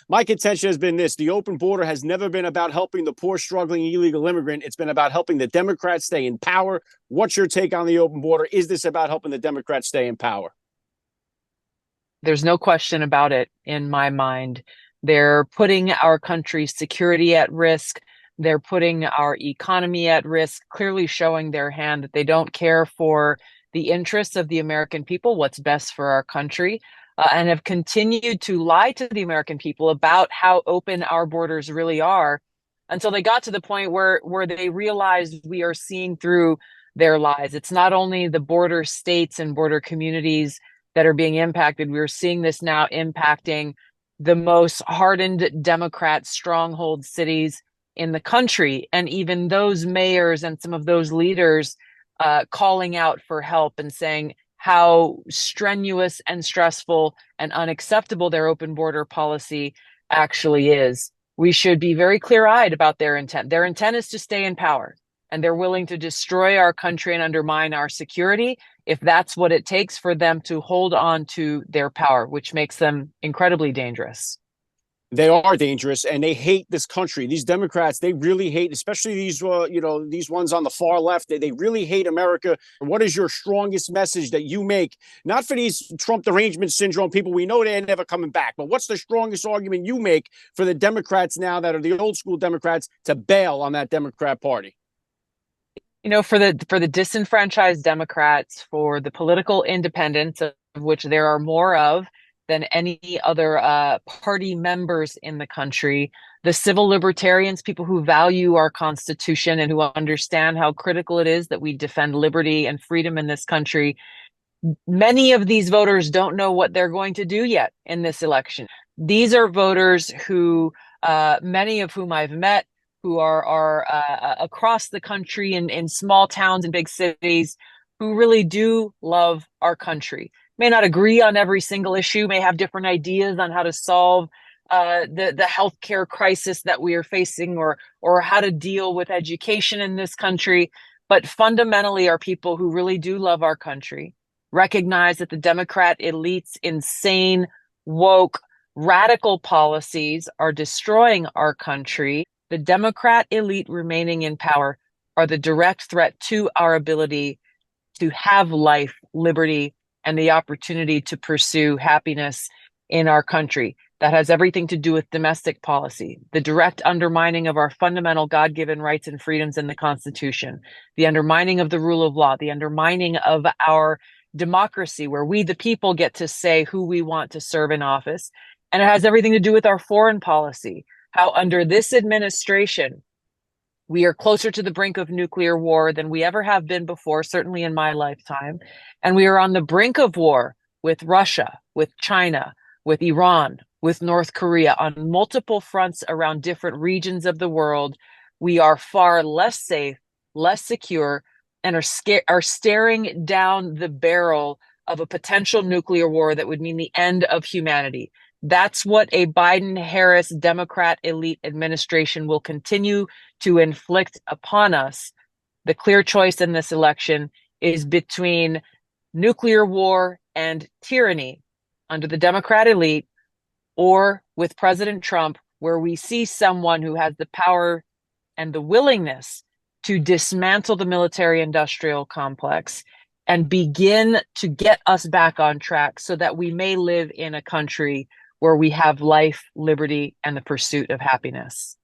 My contention has been this: the open border has never been about helping the poor, struggling illegal immigrant. It's been about helping the Democrats stay in power. What's your take on the open border? Is this about helping the Democrats stay in power? There's no question about it in my mind. They're putting our country's security at risk. They're putting our economy at risk, clearly showing their hand that they don't care for the interests of the American people, what's best for our country, and have continued to lie to the American people about how open our borders really are until they got to the point where they realized we are seeing through their lies. It's not only the border states and border communities that are being impacted. We're seeing this now impacting the most hardened Democrat stronghold cities in the country. And even those mayors and some of those leaders calling out for help and saying how strenuous and stressful and unacceptable their open border policy actually is. We should be very clear-eyed about their intent. Their intent is to stay in power, and they're willing to destroy our country and undermine our security if that's what it takes for them to hold on to their power, which makes them incredibly dangerous. They are dangerous, and they hate this country. These Democrats, they really hate, especially these, these ones on the far left. They really hate America. What is your strongest message that you make, not for these Trump derangement syndrome people? We know they're never coming back, but what's the strongest argument you make for the Democrats now that are the old school Democrats to bail on that Democrat Party? For the disenfranchised Democrats, for the political independents, of which there are more of than any other party members in the country, the civil libertarians, people who value our Constitution and who understand how critical it is that we defend liberty and freedom in this country, many of these voters don't know what they're going to do yet in this election. These are voters who, many of whom I've met, who are across the country in small towns and big cities, who really do love our country. May not agree on every single issue, may have different ideas on how to solve the healthcare crisis that we are facing, or how to deal with education in this country, but fundamentally are people who really do love our country, recognize that the Democrat elite's insane, woke, radical policies are destroying our country. The Democrat elite remaining in power are the direct threat to our ability to have life, liberty, and the opportunity to pursue happiness in our country. That has everything to do with domestic policy, the direct undermining of our fundamental God-given rights and freedoms in the Constitution, the undermining of the rule of law, the undermining of our democracy, where we, the people, get to say who we want to serve in office. And it has everything to do with our foreign policy, how under this administration, we are closer to the brink of nuclear war than we ever have been before, certainly in my lifetime. And we are on the brink of war with Russia, with China, with Iran, with North Korea, on multiple fronts around different regions of the world. We are far less safe, less secure, and are staring down the barrel of a potential nuclear war that would mean the end of humanity. That's what a Biden-Harris Democrat elite administration will continue to inflict upon us. The clear choice in this election is between nuclear war and tyranny under the Democrat elite, or with President Trump, where we see someone who has the power and the willingness to dismantle the military-industrial complex and begin to get us back on track so that we may live in a country where we have life, liberty, and the pursuit of happiness.